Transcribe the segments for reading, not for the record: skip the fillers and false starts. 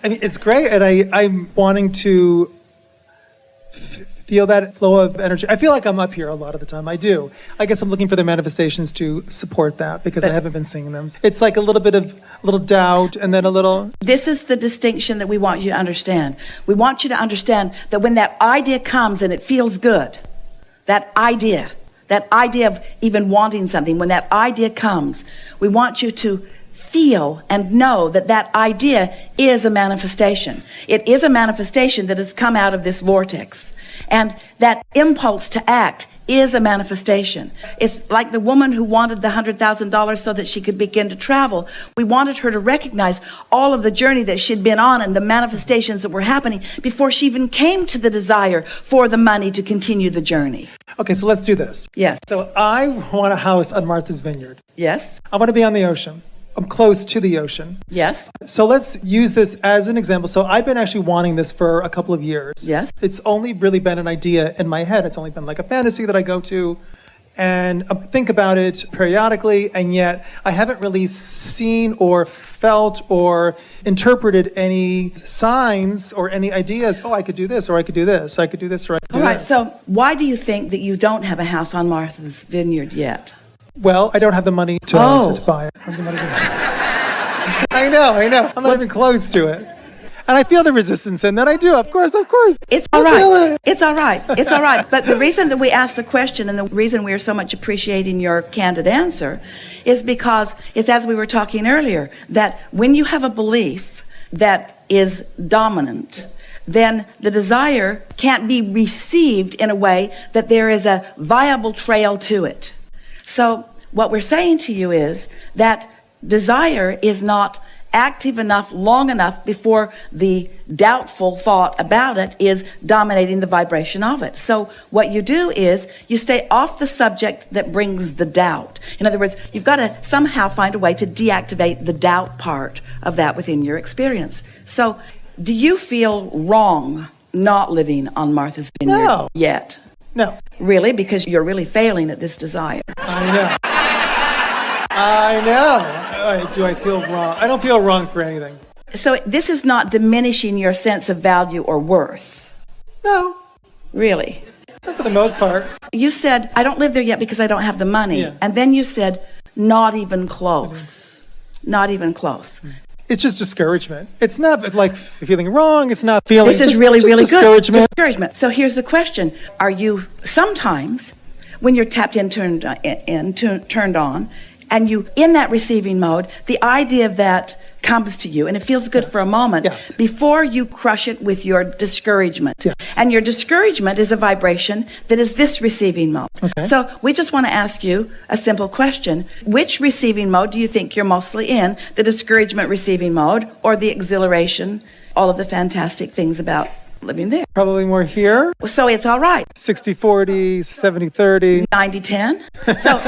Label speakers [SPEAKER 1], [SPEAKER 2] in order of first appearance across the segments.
[SPEAKER 1] I mean, it's great, and I'm wanting to feel that flow of energy. I feel like I'm up here a lot of the time. I do. I guess I'm looking for the manifestations to support that because I haven't been seeing them. It's like a little bit of a little doubt and then a little...
[SPEAKER 2] This is the distinction that we want you to understand. We want you to understand that when that idea comes and it feels good, that idea of even wanting something, when that idea comes, we want you to feel and know that that idea is a manifestation. It is a manifestation that has come out of this vortex. And that impulse to act is a manifestation. It's like the woman who wanted the $100,000 so that she could begin to travel. We wanted her to recognize all of the journey that she'd been on and the manifestations that were happening before she even came to the desire for the money to continue the journey.
[SPEAKER 1] Okay, so let's do this.
[SPEAKER 2] Yes.
[SPEAKER 1] So I want a house on Martha's Vineyard.
[SPEAKER 2] Yes.
[SPEAKER 1] I want to be on the ocean. I'm close to the ocean.
[SPEAKER 2] Yes.
[SPEAKER 1] So let's use this as an example. So I've been actually wanting this for a couple of years.
[SPEAKER 2] Yes.
[SPEAKER 1] It's only really been an idea in my head. It's only been like a fantasy that I go to and think about it periodically, and yet I haven't really seen or felt or interpreted any signs or any ideas. Oh, I could do this, or I could do this, I could do this, or I could do
[SPEAKER 2] All right,
[SPEAKER 1] this.
[SPEAKER 2] so why do you think that you don't have a house on Martha's Vineyard yet?
[SPEAKER 1] Well, I don't have the money to buy it. I know. I'm not even close to it. And I feel the resistance in that. I do, of course.
[SPEAKER 2] It's all right. It's all right. But the reason that we asked the question and the reason we are so much appreciating your candid answer is because it's as we were talking earlier, that when you have a belief that is dominant, then the desire can't be received in a way that there is a viable trail to it. So what we're saying to you is that desire is not active enough, long enough before the doubtful thought about it is dominating the vibration of it. So what you do is you stay off the subject that brings the doubt. In other words, you've got to somehow find a way to deactivate the doubt part of that within your experience. So do you feel wrong not living on Martha's Vineyard yet?
[SPEAKER 1] No.
[SPEAKER 2] Really? Because you're really failing at this desire.
[SPEAKER 1] I know. Do I feel wrong? I don't feel wrong for anything.
[SPEAKER 2] So this is not diminishing your sense of value or worth?
[SPEAKER 1] No.
[SPEAKER 2] Really?
[SPEAKER 1] Not for the most part.
[SPEAKER 2] You said, I don't live there yet because I don't have the money. Yeah. And then you said, not even close. Not even close.
[SPEAKER 1] It's just discouragement. It's not like feeling wrong. It's not feeling...
[SPEAKER 2] This is really good.
[SPEAKER 1] Discouragement.
[SPEAKER 2] So here's the question. Are you sometimes, when you're tapped in, turned on, and you in that receiving mode, the idea of that comes to you and it feels good for a moment before you crush it with your discouragement. And your discouragement is a vibration that is this receiving mode. So we just want to ask you a simple question. Which receiving mode do you think you're mostly in? The discouragement receiving mode or the exhilaration, all of the fantastic things about living there?
[SPEAKER 1] Probably more here.
[SPEAKER 2] So it's all right.
[SPEAKER 1] 60-40, 70-30.
[SPEAKER 2] 90-10. So...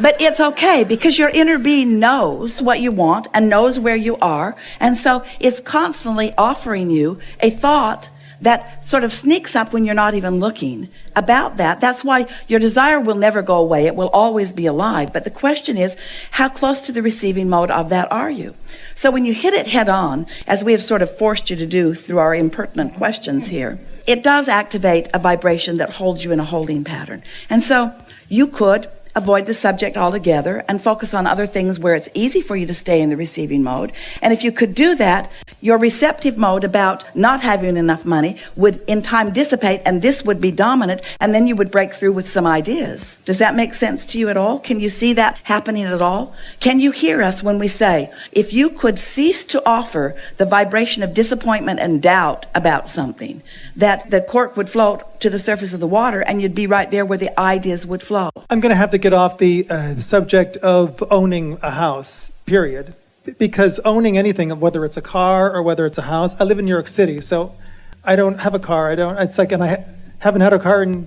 [SPEAKER 2] But it's okay because your inner being knows what you want and knows where you are. And so it's constantly offering you a thought that sort of sneaks up when you're not even looking about that. That's why your desire will never go away. It will always be alive. But the question is, how close to the receiving mode of that are you? So when you hit it head on, as we have sort of forced you to do through our impertinent questions here, it does activate a vibration that holds you in a holding pattern. And so you could avoid the subject altogether and focus on other things where it's easy for you to stay in the receiving mode. And if you could do that, your receptive mode about not having enough money would in time dissipate and this would be dominant, and then you would break through with some ideas. Does that make sense to you at all? Can you see that happening at all? Can you hear us when we say, if you could cease to offer the vibration of disappointment and doubt about something, that the cork would float to the surface of the water and you'd be right there where the ideas would flow?
[SPEAKER 1] I'm going to have to get off the subject of owning a house, period. Because owning anything, whether it's a car or whether it's a house, I live in New York City, so I don't have a car. And I haven't had a car in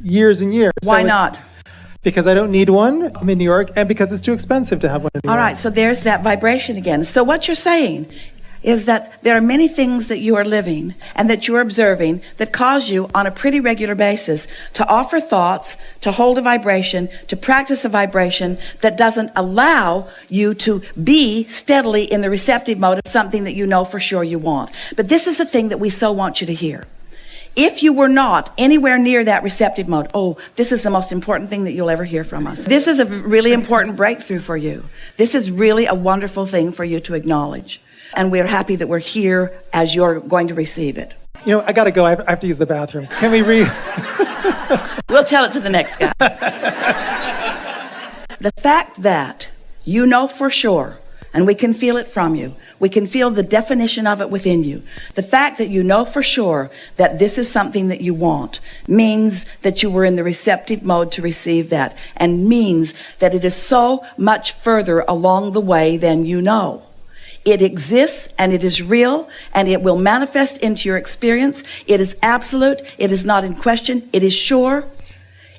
[SPEAKER 1] years and years.
[SPEAKER 2] Why not?
[SPEAKER 1] Because I don't need one. I'm in New York, and because it's too expensive to have one in New York.
[SPEAKER 2] All right, so there's that vibration again. So what you're saying, is that there are many things that you are living and that you're observing that cause you on a pretty regular basis to offer thoughts, to hold a vibration, to practice a vibration that doesn't allow you to be steadily in the receptive mode of something that you know for sure you want. But this is the thing that we so want you to hear. If you were not anywhere near that receptive mode, this is the most important thing that you'll ever hear from us. This is a really important breakthrough for you. This is really a wonderful thing for you to acknowledge. And we're happy that we're here as you're going to receive it.
[SPEAKER 1] I got to go. I have to use the bathroom. Can we read?
[SPEAKER 2] We'll tell it to the next guy. The fact that you know for sure, and we can feel it from you, we can feel the definition of it within you. The fact that you know for sure that this is something that you want means that you were in the receptive mode to receive that, and means that it is so much further along the way than you know. It exists and it is real and it will manifest into your experience. It is absolute. It is not in question. It is sure.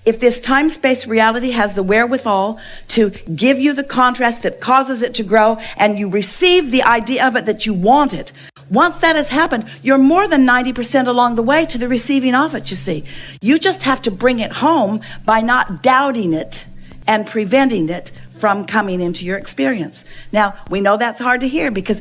[SPEAKER 2] If this time-space reality has the wherewithal to give you the contrast that causes it to grow, and you receive the idea of it that you want it, once that has happened, you're more than 90% along the way to the receiving of it, you see. You just have to bring it home by not doubting it and preventing it from coming into your experience. Now, we know that's hard to hear because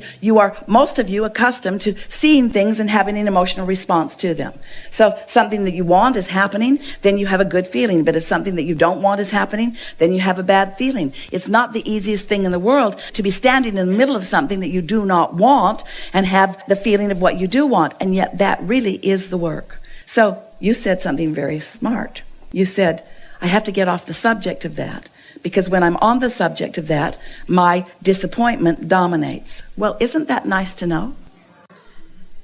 [SPEAKER 2] most of you, accustomed to seeing things and having an emotional response to them. So something that you want is happening, then you have a good feeling. But if something that you don't want is happening, then you have a bad feeling. It's not the easiest thing in the world to be standing in the middle of something that you do not want and have the feeling of what you do want. And yet that really is the work. So you said something very smart. You said, I have to get off the subject of that, because when I'm on the subject of that, my disappointment dominates. Well, isn't that nice to know?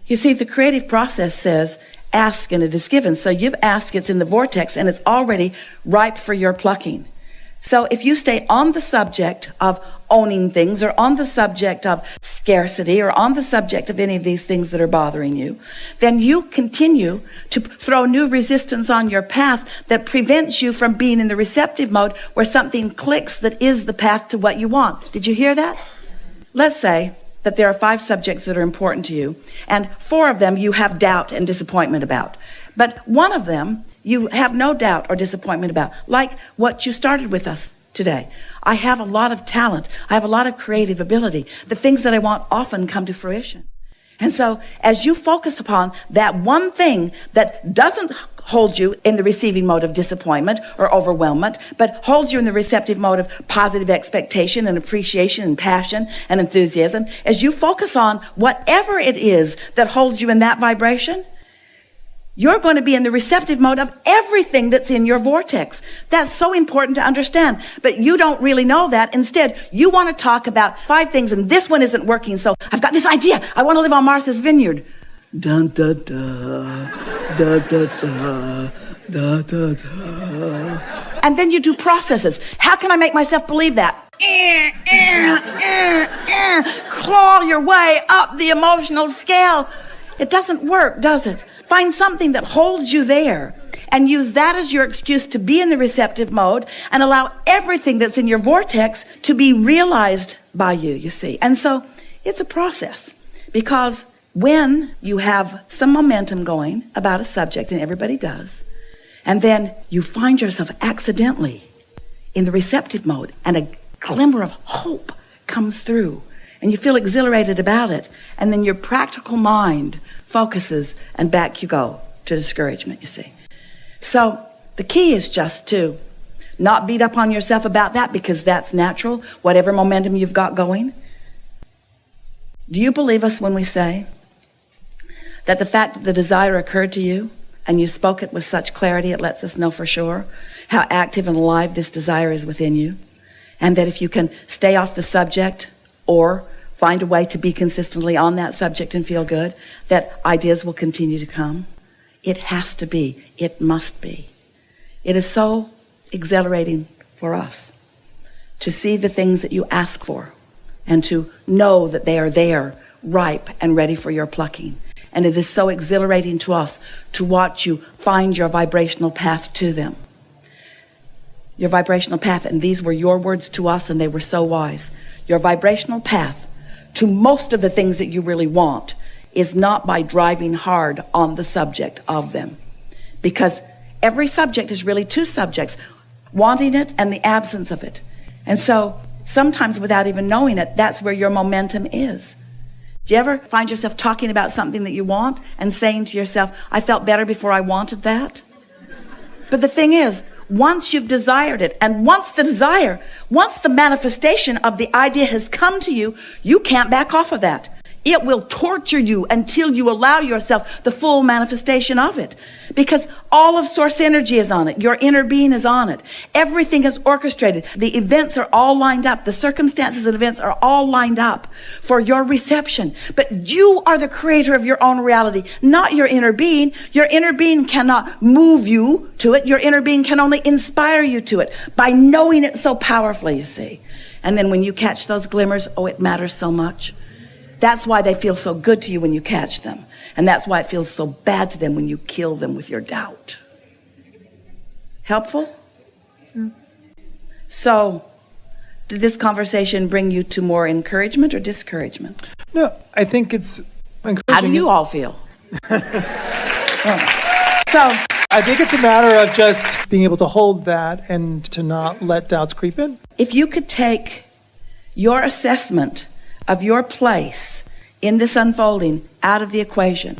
[SPEAKER 2] You see, the creative process says, ask and it is given. So you've asked, it's in the vortex, and it's already ripe for your plucking. So if you stay on the subject of owning things, or on the subject of scarcity, or on the subject of any of these things that are bothering you, then you continue to throw new resistance on your path that prevents you from being in the receptive mode where something clicks that is the path to what you want. Did you hear that? Let's say that there are 5 subjects that are important to you, and 4 of them you have doubt and disappointment about. But one of them you have no doubt or disappointment about, like what you started with us today. I have a lot of talent. I have a lot of creative ability. The things that I want often come to fruition. And so as you focus upon that one thing that doesn't hold you in the receiving mode of disappointment or overwhelmment, but holds you in the receptive mode of positive expectation and appreciation and passion and enthusiasm, as you focus on whatever it is that holds you in that vibration, you're going to be in the receptive mode of everything that's in your vortex. That's so important to understand. But you don't really know that. Instead, you want to talk about 5 things, and this one isn't working. So I've got this idea. I want to live on Martha's Vineyard. Dun, da, da, da, da, da, da, da, da. And then you do processes. How can I make myself believe that? Claw your way up the emotional scale. It doesn't work, does it? Find something that holds you there and use that as your excuse to be in the receptive mode and allow everything that's in your vortex to be realized by you, you see. And so it's a process, because when you have some momentum going about a subject, and everybody does, and then you find yourself accidentally in the receptive mode and a glimmer of hope comes through, and you feel exhilarated about it, and then your practical mind focuses, and back you go to discouragement, you see. So the key is just to not beat up on yourself about that, because that's natural, whatever momentum you've got going. Do you believe us when we say that the fact that the desire occurred to you and you spoke it with such clarity, it lets us know for sure how active and alive this desire is within you, and that if you can stay off the subject or find a way to be consistently on that subject and feel good, that ideas will continue to come? It has to be. It must be. It is so exhilarating for us to see the things that you ask for and to know that they are there, ripe and ready for your plucking. And it is so exhilarating to us to watch you find your vibrational path to them. Your vibrational path, and these were your words to us, and they were so wise. Your vibrational path to most of the things that you really want is not by driving hard on the subject of them. Because every subject is really two subjects, wanting it and the absence of it. And so sometimes without even knowing it, that's where your momentum is. Do you ever find yourself talking about something that you want and saying to yourself, I felt better before I wanted that? But the thing is, once you've desired it, and once the manifestation of the idea has come to you, you can't back off of that. It will torture you until you allow yourself the full manifestation of it. Because all of source energy is on it. Your inner being is on it. Everything is orchestrated. The events are all lined up. The circumstances and events are all lined up for your reception. But you are the creator of your own reality, not your inner being. Your inner being cannot move you to it. Your inner being can only inspire you to it by knowing it so powerfully, you see. And then when you catch those glimmers, oh, it matters so much. That's why they feel so good to you when you catch them. And that's why it feels so bad to them when you kill them with your doubt. Helpful? So, did this conversation bring you to more encouragement or discouragement?
[SPEAKER 1] No, I think it's encouraging.
[SPEAKER 2] How do you all feel? So,
[SPEAKER 1] I think it's a matter of just being able to hold that and to not let doubts creep in.
[SPEAKER 2] if you could take your assessment of your place in this unfolding out of the equation,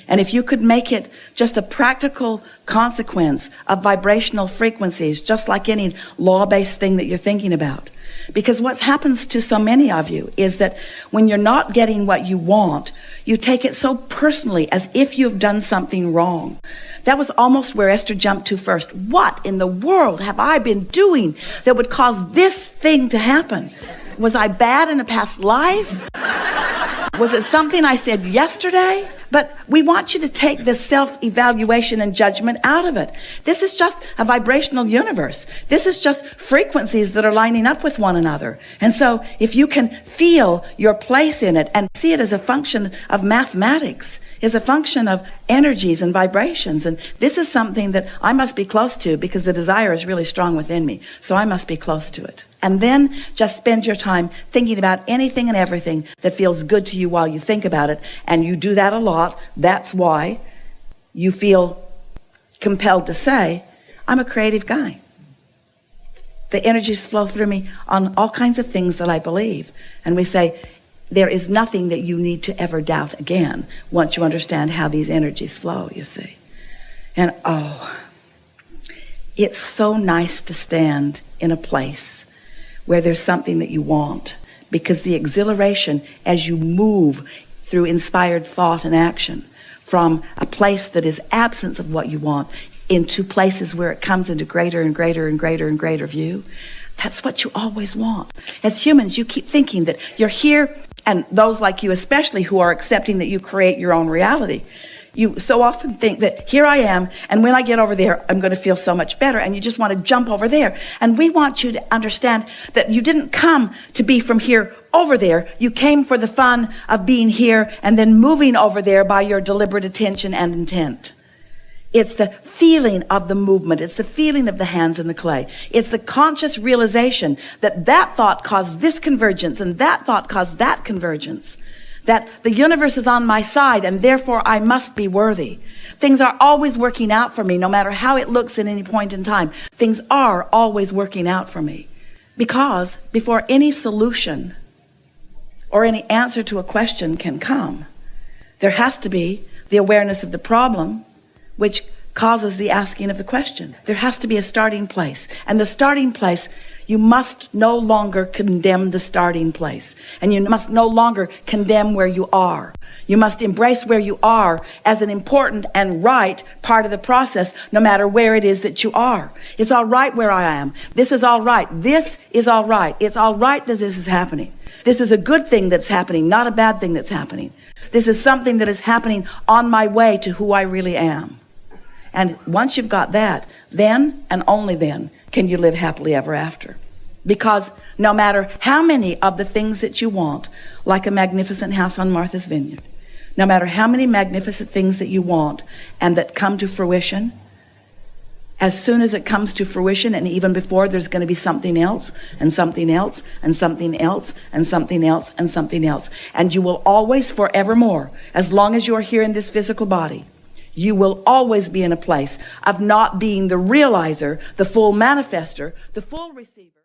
[SPEAKER 2] and if you could make it just a practical consequence of vibrational frequencies, just like any law-based thing that you're thinking about. Because what happens to so many of you is that when you're not getting what you want, you take it so personally, as if you've done something wrong. That was almost where Esther jumped to first. What in the world have I been doing that would cause this thing to happen? Was I bad in a past life? Was it something I said yesterday? But we want you to take this self-evaluation and judgment out of it. This is just a vibrational universe. This is just frequencies that are lining up with one another. And so if you can feel your place in it and see it as a function of mathematics, is a function of energies and vibrations. And this is something that I must be close to because the desire is really strong within me. So I must be close to it. And then just spend your time thinking about anything and everything that feels good to you while you think about it. And you do that a lot. That's why you feel compelled to say, I'm a creative guy. The energies flow through me on all kinds of things that I believe. And we say, there is nothing that you need to ever doubt again once you understand how these energies flow, you see. And it's so nice to stand in a place where there's something that you want, because the exhilaration as you move through inspired thought and action from a place that is absence of what you want into places where it comes into greater and greater and greater and greater view, that's what you always want. As humans, you keep thinking that you're here, and those like you especially who are accepting that you create your own reality, you so often think that here I am, and when I get over there, I'm going to feel so much better, and you just want to jump over there. And we want you to understand that you didn't come to be from here over there. You came for the fun of being here and then moving over there by your deliberate attention and intent. It's the feeling of the movement. It's the feeling of the hands in the clay. It's the conscious realization that that thought caused this convergence and that thought caused that convergence. That the universe is on my side and therefore I must be worthy. Things are always working out for me, no matter how it looks at any point in time. Things are always working out for me. Because before any solution or any answer to a question can come, there has to be the awareness of the problem, which causes the asking of the question. There has to be a starting place. And the starting place, you must no longer condemn the starting place. And you must no longer condemn where you are. You must embrace where you are as an important and right part of the process, no matter where it is that you are. It's all right where I am. This is all right. This is all right. It's all right that this is happening. This is a good thing that's happening, not a bad thing that's happening. This is something that is happening on my way to who I really am. And once you've got that, then and only then can you live happily ever after. Because no matter how many of the things that you want, like a magnificent house on Martha's Vineyard, no matter how many magnificent things that you want and that come to fruition, As soon as it comes to fruition, and even before, there's going to be something else, and something else, and something else, and something else, and something else. And you will always, forevermore, as long as you are here in this physical body, you will always be in a place of not being the realizer, the full manifester, the full receiver.